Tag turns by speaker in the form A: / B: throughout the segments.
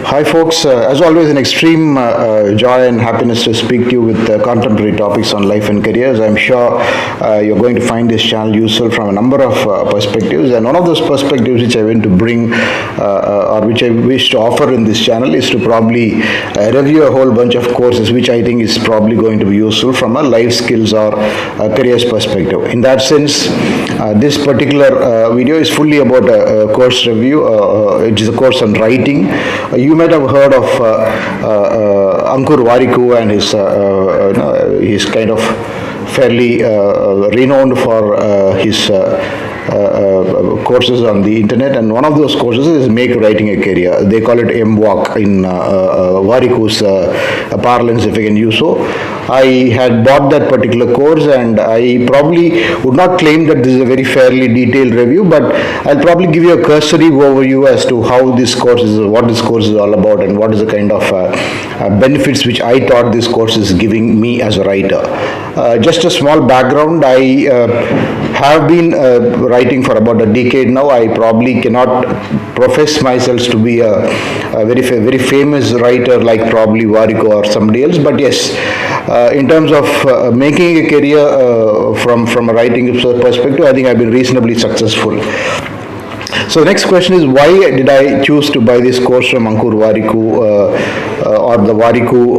A: Hi, folks. As always, an extreme joy and happiness to speak to you with contemporary topics on life and careers. I'm sure you're going to find this channel useful from a number of perspectives. And one of those perspectives which I want to bring or which I wish to offer in this channel is to probably review a whole bunch of courses which I think is probably going to be useful from a life skills or careers perspective. In that sense, this particular video is fully about a course review. It is a course on writing. You might have heard of Ankur Warikoo and his kind of fairly renowned for his courses on the internet, and one of those courses is Make Writing a Career. They call it MWAC in Warikoo's parlance, if I can use so. I had bought that particular course, and I probably would not claim that this is a very fairly detailed review, but I'll probably give you a cursory overview as to how this course is, what this course is all about, and what is the kind of benefits which I thought this course is giving me as a writer. Just a small background, I have been writing for about a decade now. I probably cannot profess myself to be a very famous writer like probably Warikoo or somebody else, but yes, in terms of making a career from a writing perspective, I think I've been reasonably successful. So the next question is, why did I choose to buy this course from Ankur Warikoo or the Warikoo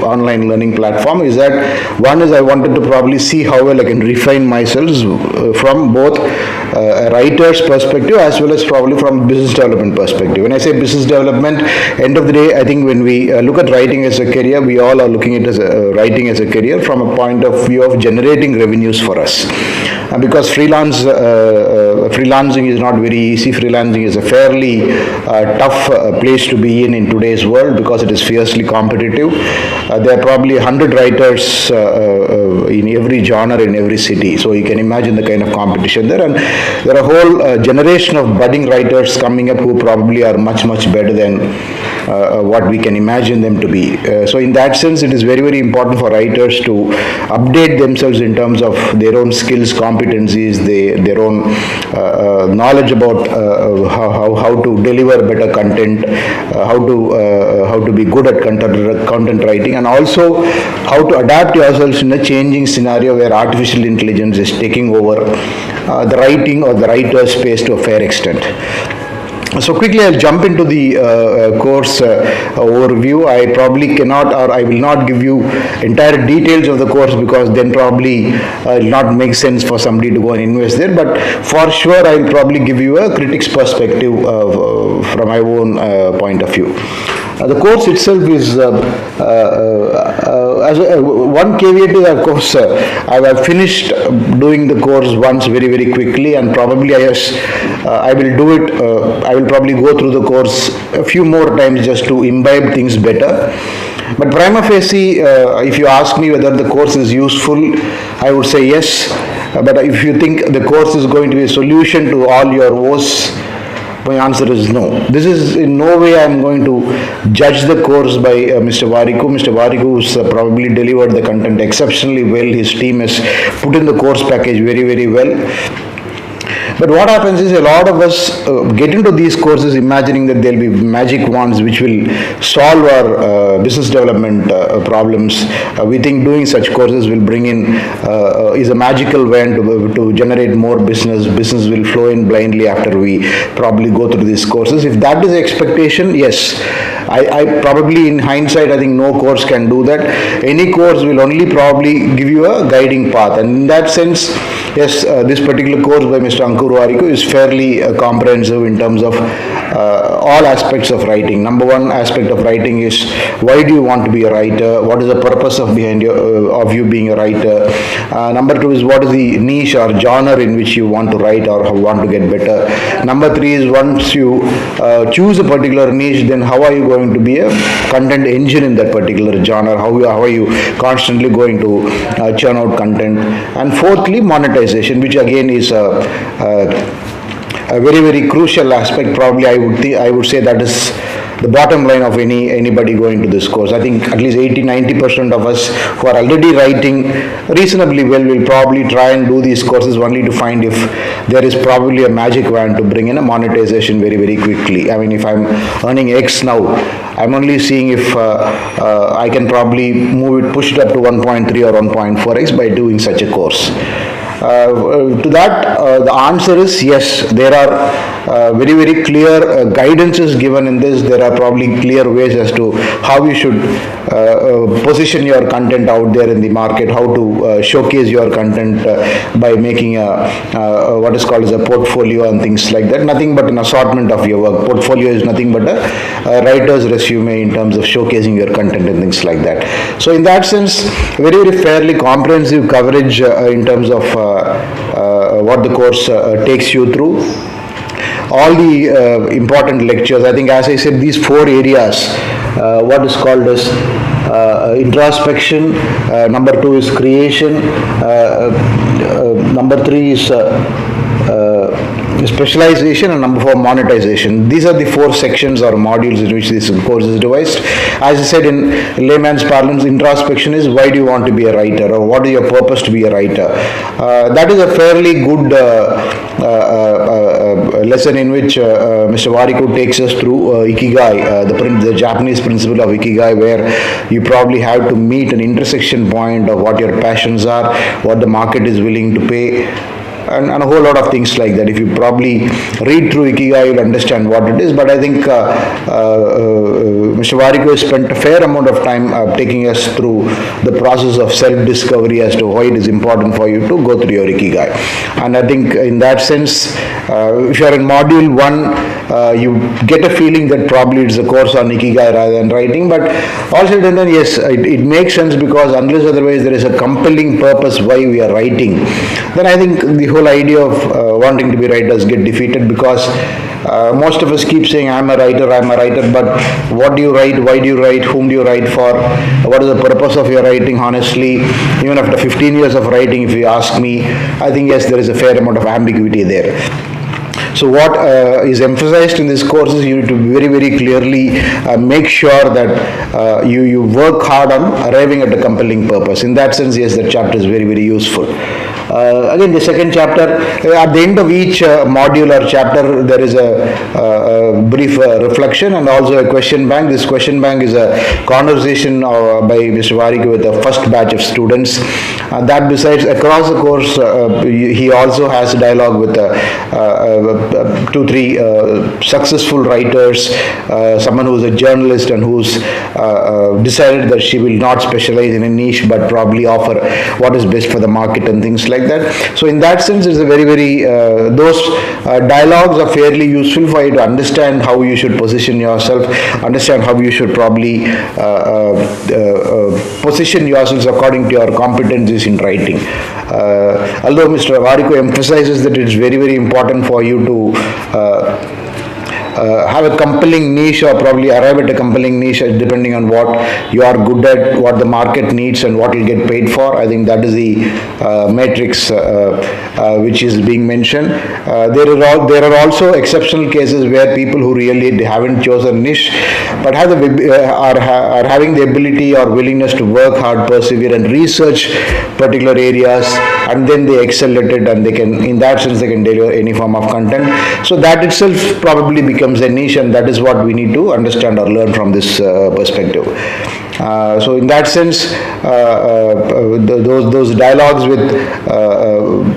A: online learning platform? Is that one is I wanted to probably see how well I can refine myself from both a writer's perspective as well as probably from business development perspective. When I say business development, end of the day, I think when we look at writing as a career, we all are looking at writing as a career from a point of view of generating revenues for us. Because freelancing is not very easy. Freelancing is a fairly tough place to be in today's world because it is fiercely competitive. There are probably 100 writers in every genre in every city. So you can imagine the kind of competition there. And there are a whole generation of budding writers coming up who probably are much better than what we can imagine them to be. So in that sense, it is very important for writers to update themselves in terms of their own skills, competencies, their own knowledge about how to deliver better content, how to be good at content writing, and also how to adapt yourselves in a changing scenario where artificial intelligence is taking over the writing or the writer's space to a fair extent. So quickly I'll jump into the course overview. I probably cannot, or I will not give you entire details of the course because then probably it will not make sense for somebody to go and invest there, but for sure I'll probably give you a critic's perspective from my own point of view. The course itself is, one caveat is, of course, I have finished doing the course once very quickly, and probably I will do it, I will probably go through the course a few more times just to imbibe things better. But prima facie, if you ask me whether the course is useful, I would say yes. But if you think the course is going to be a solution to all your woes, my answer is no. This is in no way I am going to judge the course by Mr. Warikoo. Mr. Warikoo has probably delivered the content exceptionally well. His team has put in the course package very well. But what happens is a lot of us get into these courses imagining that there will be magic wands which will solve our business development problems. We think doing such courses will bring in, is a magical wand to generate more business. Business will flow in blindly after we probably go through these courses. If that is the expectation, yes. I probably, in hindsight, I think no course can do that. Any course will only probably give you a guiding path. And in that sense, yes, this particular course by Mr. Ankur Warikoo is fairly comprehensive in terms of all aspects of writing. Number one aspect of writing is, why do you want to be a writer? What is the purpose of you being a writer? Number two is, what is the niche or genre in which you want to write or want to get better? Number three is, once you choose a particular niche, then how are you going to be a content engine in that particular genre? How are you constantly going to churn out content? And fourthly, monetization, which again is a very crucial aspect. Probably I would say that is the bottom line of anybody going to this course. I think at least 80-90% of us who are already writing reasonably well will probably try and do these courses only to find if there is probably a magic wand to bring in a monetization very, very quickly. I mean, if I'm earning X now, I'm only seeing if I can probably push it up to 1.3 or 1.4x by doing such a course. To that, the answer is yes. There are very, very clear guidances given in this. There are probably clear ways as to how you should position your content out there in the market, how to showcase your content by making what is called as a portfolio and things like that. Nothing but an assortment of your work. Portfolio is nothing but a writer's resume in terms of showcasing your content and things like that. So in that sense, very, very fairly comprehensive coverage in terms of what the course takes you through. All the important lectures, I think, as I said, these 4 areas, what is called as introspection, number 2 is creation, number 3 is specialization, and number 4 monetization. These are the 4 sections or modules in which this course is devised. As I said, in layman's parlance, introspection is why do you want to be a writer, or what is your purpose to be a writer. That is a fairly good lesson in which Mr. Warikoo takes us through Ikigai, the Japanese principle of Ikigai, where you probably have to meet an intersection point of what your passions are, what the market is willing to pay, and a whole lot of things like that. If you probably read through Ikigai, you'll understand what it is. But I think Mr. Warikoo has spent a fair amount of time taking us through the process of self-discovery as to why it is important for you to go through your Ikigai. And I think in that sense, if you are in module 1, you get a feeling that probably it's a course on Ikigai rather than writing. But also then yes, it makes sense, because unless otherwise there is a compelling purpose why we are writing, then I think the whole idea of wanting to be writers get defeated, because most of us keep saying I'm a writer, but what do you write, why do you write, whom do you write for, what is the purpose of your writing? Honestly, even after 15 years of writing, if you ask me, I think yes, there is a fair amount of ambiguity there. So what is emphasized in this course is you need to very, very clearly make sure that you work hard on arriving at a compelling purpose. In that sense, yes, that chapter is very, very useful. Again, the second chapter, at the end of each module or chapter, there is a brief reflection and also a question bank. This question bank is a conversation by Mr. Warikoo with the first batch of students. That besides, across the course, he also has dialogue with 2-3 successful writers, someone who is a journalist and who's decided that she will not specialize in a niche but probably offer what is best for the market and things like that. So in that sense, it's a very, very, those dialogues are fairly useful for you to understand how you should position yourself, understand how you should probably position yourselves according to your competencies in writing. Although Mr. Warikoo emphasizes that it's very, very important for you to have a compelling niche, or probably arrive at a compelling niche depending on what you are good at, what the market needs, and what you'll get paid for. I think that is the matrix which is being mentioned. There are also exceptional cases where people who really haven't chosen niche but have are having the ability or willingness to work hard, persevere, and research particular areas, and then they excel at it, and they can, in that sense, they can deliver any form of content. So that itself probably becomes a niche, and that is what we need to understand or learn from this perspective. So in that sense, those dialogues with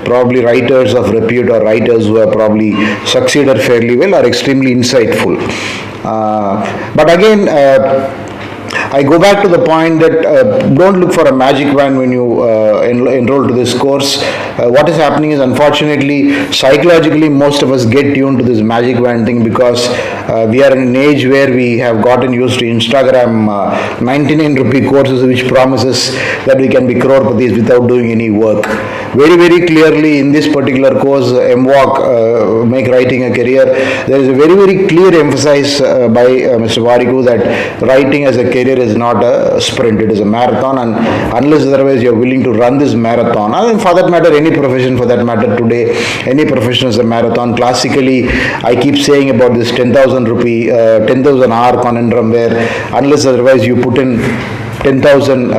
A: probably writers of repute or writers who have probably succeeded fairly well are extremely insightful. But again, I go back to the point that don't look for a magic wand when you enroll to this course. What is happening is, unfortunately, psychologically, most of us get tuned to this magic wand thing because we are in an age where we have gotten used to Instagram 99 rupee courses which promises that we can be crorepathies without doing any work. very, very clearly in this particular course, MWAC, Make Writing a Career, there is a very, very clear emphasis by Mr. Warikoo that writing as a career is not a sprint, it is a marathon, and unless otherwise you are willing to run this marathon, and for that matter, any profession for that matter today, any profession is a marathon. Classically, I keep saying about this 10,000 rupee, 10,000 hour conundrum where unless otherwise you put in 10,000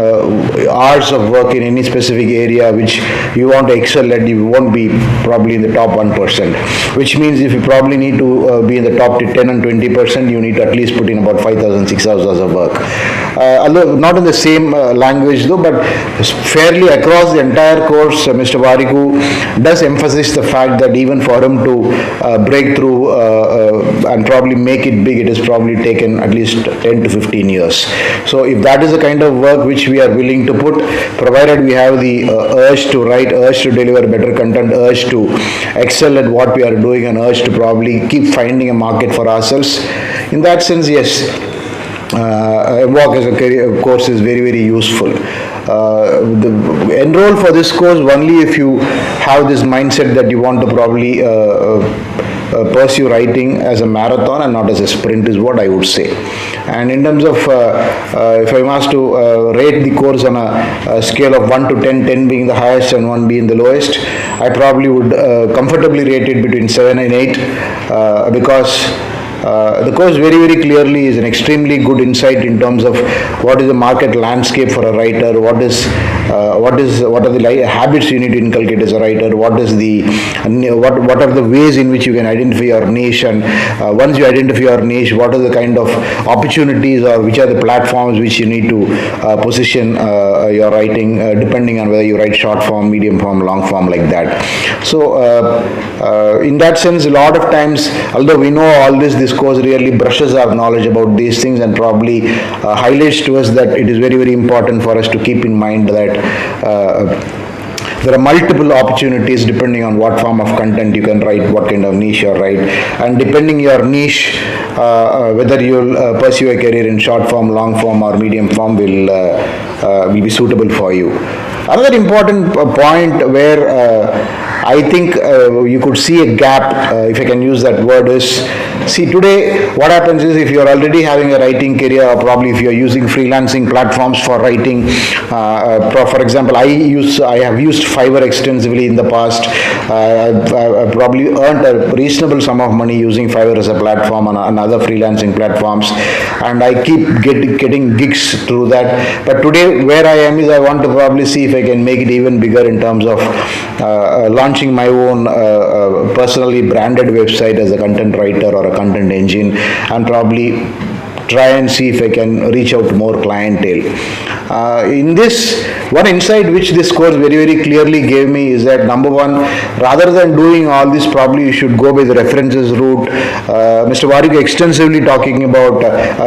A: hours of work in any specific area which you want to excel at, you won't be probably in the top 1%, which means if you probably need to be in the top 10 and 20%, you need to at least put in about 5,000, 6,000 hours of work. Although not in the same language though, but fairly across the entire course, Mr. Warikoo does emphasize the fact that even for him to break through and probably make it big, it has probably taken at least 10 to 15 years. So if that is the kind of work which we are willing to put, provided we have the urge to write, urge to deliver better content, urge to excel at what we are doing, and urge to probably keep finding a market for ourselves, in that sense, yes, MWAC as a career course is very, very useful. Enroll for this course only if you have this mindset that you want to probably pursue writing as a marathon and not as a sprint, is what I would say. And in terms of if I was to rate the course on a scale of 1 to 10, 10 being the highest and 1 being the lowest, I probably would comfortably rate it between 7 and 8 because the course very, very clearly is an extremely good insight in terms of what is the market landscape for a writer, what are the habits you need to inculcate as a writer, what are the ways in which you can identify your niche, and once you identify your niche, what are the kind of opportunities or which are the platforms which you need to position your writing depending on whether you write short form, medium form, long form, like that. So in that sense, a lot of times, although we know all this course really brushes our knowledge about these things and probably highlights to us that it is very, very important for us to keep in mind that there are multiple opportunities depending on what form of content you can write, what kind of niche you write, and depending your niche, whether you'll pursue a career in short form, long form, or medium form will be suitable for you. Another important point where I think you could see a gap, if I can use that word, is, see, today what happens is if you're already having a writing career, or probably if you're using freelancing platforms for writing, for example, I have used Fiverr extensively in the past. I've probably earned a reasonable sum of money using Fiverr as a platform and other freelancing platforms, and I keep getting gigs through that. But today where I am is I want to probably see if I can make it even bigger in terms of launching my own personally branded website as a content writer or a content engine, and probably try and see if I can reach out to more clientele. In this, one insight which this course very, very clearly gave me is that, number one, rather than doing all this, probably you should go by the references route. Mr. Warikoo extensively talking about,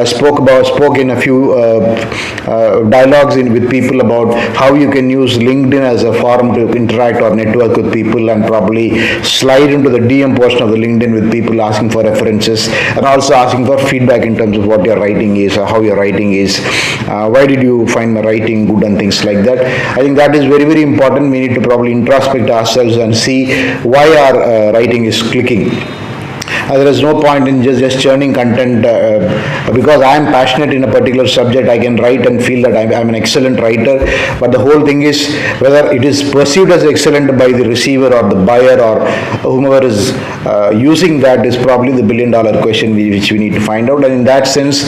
A: spoke in a few dialogues with people about how you can use LinkedIn as a forum to interact or network with people, and probably slide into the DM portion of the LinkedIn with people asking for references, and also asking for feedback in terms of what your writing is, or how your writing is, why did you find my writing good, and things like that. I think that is very, very important. We need to probably introspect ourselves and see why our writing is clicking. There is no point in just churning content because I am passionate in a particular subject. I can write and feel that I'm an excellent writer, but the whole thing is whether it is perceived as excellent by the receiver or the buyer or whomever is using that is probably the billion-dollar question which we need to find out. And in that sense,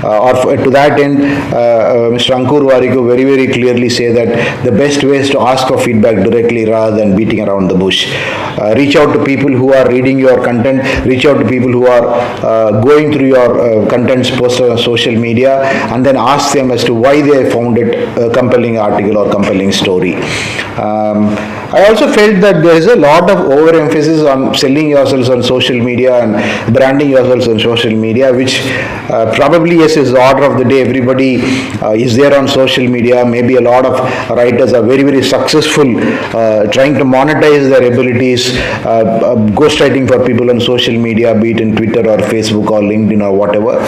A: or to that end, Mr. Ankur Warikoo very, very clearly say that the best way is to ask for feedback directly rather than beating around the bush. Reach out to people who are reading your content, reach out to people who are going through your contents posted on social media, and then ask them as to why they found it a compelling article or compelling story. I also felt that there is a lot of overemphasis on selling yourselves on social media and branding yourselves on social media, which probably, yes, is the order of the day. Everybody is there on social media. Maybe a lot of writers are very, very successful trying to monetize their abilities, ghostwriting for people on social media, be it in Twitter or Facebook or LinkedIn or whatever.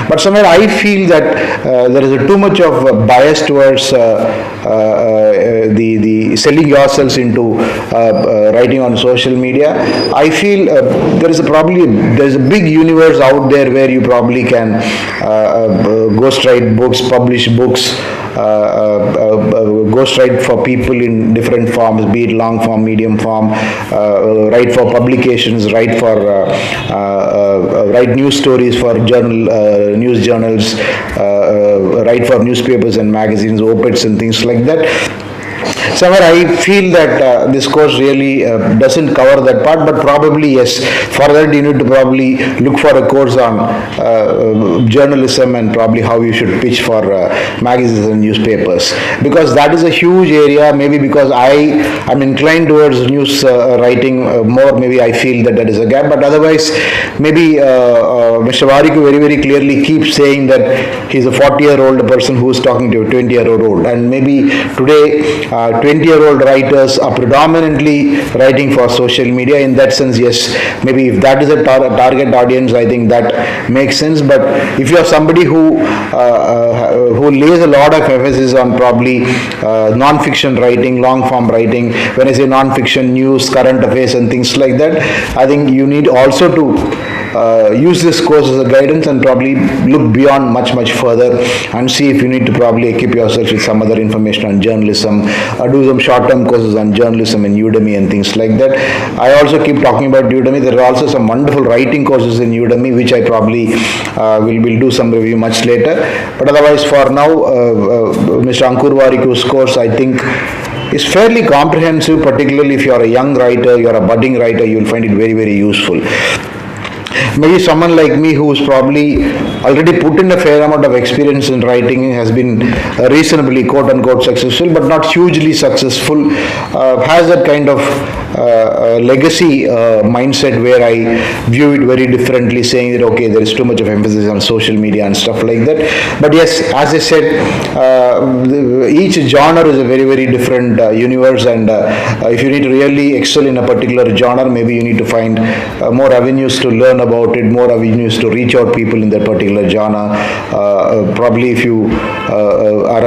A: But somewhere I feel that there is too much of bias towards the selling yourselves into writing on social media, I feel there's a big universe out there where you probably can ghostwrite books, publish books, ghostwrite for people in different forms, be it long form, medium form, write for publications, write news stories for news journals, write for newspapers and magazines, op-eds and things like that. Somewhere I feel that this course really doesn't cover that part, but probably yes, for that you need to probably look for a course on journalism and probably how you should pitch for magazines and newspapers, because that is a huge area. Maybe because I am inclined towards news writing more, maybe I feel that is a gap, but otherwise maybe Mr. Warikoo very, very clearly keeps saying that he's a 40-year-old person who is talking to a 20-year-old, and maybe today 20-year-old writers are predominantly writing for social media. In that sense, yes, maybe if that is a target audience, I think that makes sense. But if you are somebody who lays a lot of emphasis on probably non-fiction writing, long-form writing, when I say non-fiction, news, current affairs and things like that, I think you need also to use this course as a guidance and probably look beyond much further and see if you need to probably equip yourself with some other information on journalism, do some short-term courses on journalism in Udemy and things like that. I also keep talking about Udemy. There are also some wonderful writing courses in Udemy, which I probably will do some review much later. But otherwise, for now, Mr. Ankur Warikoo's course, I think, is fairly comprehensive, particularly if you are a young writer, you are a budding writer, you will find it very, very useful. Maybe someone like me who's probably already put in a fair amount of experience in writing, has been reasonably quote unquote successful but not hugely successful, has that kind of legacy mindset where I view it very differently, saying that okay, there is too much of emphasis on social media and stuff like that. But yes, as I said, each genre is a very, very different universe, and if you need to really excel in a particular genre, maybe you need to find more avenues to learn about it, more avenues to reach out people in that particular genre. Probably if you are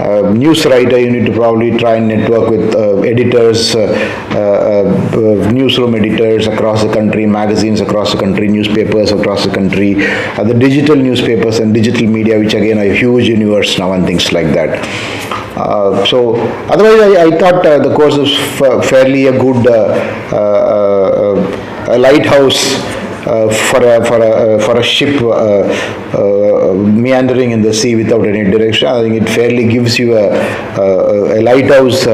A: a news writer, you need to probably try and network with editors, newsroom editors across the country, magazines across the country, newspapers across the country, the digital newspapers and digital media, which again are a huge universe now and things like that. So otherwise I thought the course was fairly a good a lighthouse for a ship meandering in the sea without any direction. I think it fairly gives you a lighthouse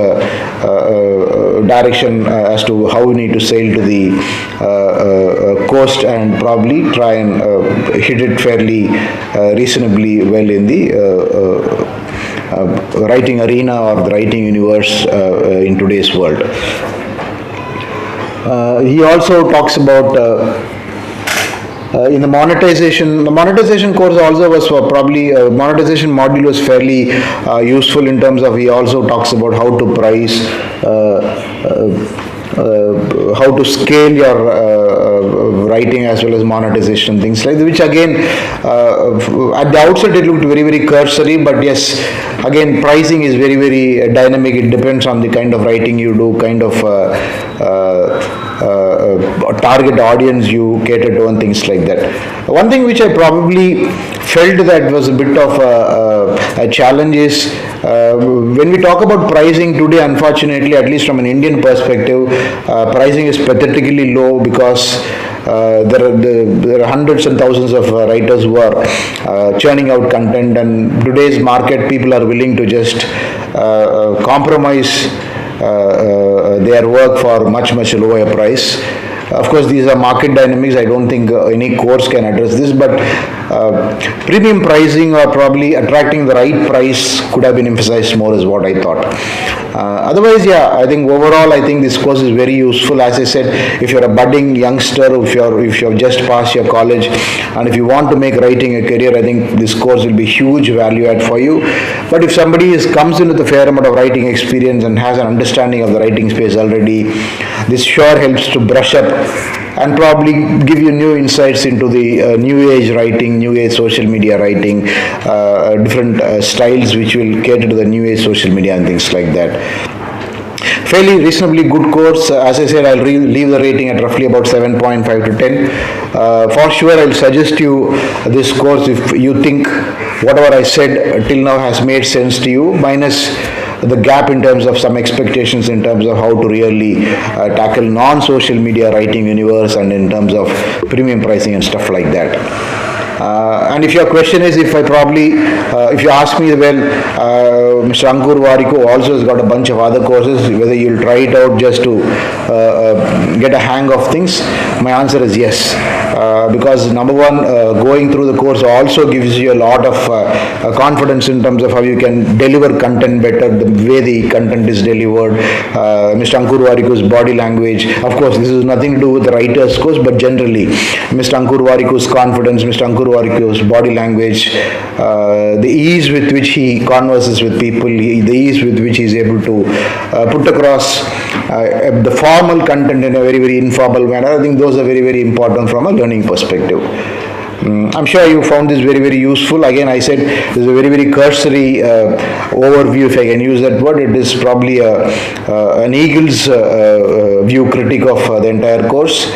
A: direction as to how you need to sail to the coast and probably try and hit it fairly reasonably well in the writing arena or the writing universe in today's world. He also talks about in the monetization course also was probably monetization module was fairly useful in terms of, he also talks about how to price, how to scale your writing as well as monetization, things like that, which again at the outset it looked very, very cursory, but yes, again pricing is very, very dynamic. It depends on the kind of writing you do, kind of target audience you cater to and things like that. One thing which I probably felt that was a bit of a challenge is when we talk about pricing today, unfortunately, at least from an Indian perspective, pricing is pathetically low because there are hundreds and thousands of writers who are churning out content, and today's market, people are willing to just compromise their work for much lower price. Of course, these are market dynamics. I don't think any course can address this, but premium pricing or probably attracting the right price could have been emphasized more is what I thought. Otherwise, yeah, I think overall, I think this course is very useful. As I said, if you're a budding youngster, if you have just passed your college, and if you want to make writing a career, I think this course will be huge value add for you. But if somebody comes in with a fair amount of writing experience and has an understanding of the writing space already, this sure helps to brush up and probably give you new insights into the new age writing, new age social media writing, different styles which will cater to the new age social media and things like that. Fairly reasonably good course. As I said, I'll leave the rating at roughly about 7.5 to 10. For sure, I'll suggest you this course if you think whatever I said till now has made sense to you, minus the gap in terms of some expectations in terms of how to really tackle non-social media writing universe and in terms of premium pricing and stuff like that. And if your question is if you ask me, well, Mr. Ankur Warikoo also has got a bunch of other courses, whether you'll try it out just to get a hang of things, my answer is yes. Because number one, going through the course also gives you a lot of confidence in terms of how you can deliver content better, the way the content is delivered, Mr. Ankur Warikoo's body language. Of course, this has nothing to do with the writer's course, but generally, Mr. Ankur Warikoo's confidence, Mr. Ankur Warikoo's body language, the ease with which he converses with people, the ease with which he is able to put across the formal content in a very, very informal manner. I think those are very, very important from a learning perspective. I'm sure you found this very, very useful. Again, I said this is a very, very cursory overview, if I can use that word. It is probably an eagle's view critique of the entire course.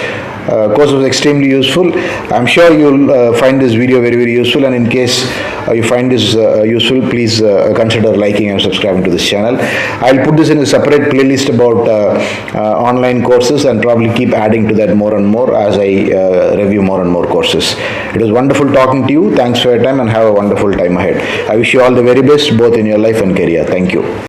A: Course was extremely useful. I'm sure you'll find this video very, very useful, and in case you find this useful, please consider liking and subscribing to this channel. I'll put this in a separate playlist about online courses and probably keep adding to that more and more as I review more and more courses. It was wonderful talking to you. Thanks for your time and have a wonderful time ahead. I wish you all the very best both in your life and career. Thank you.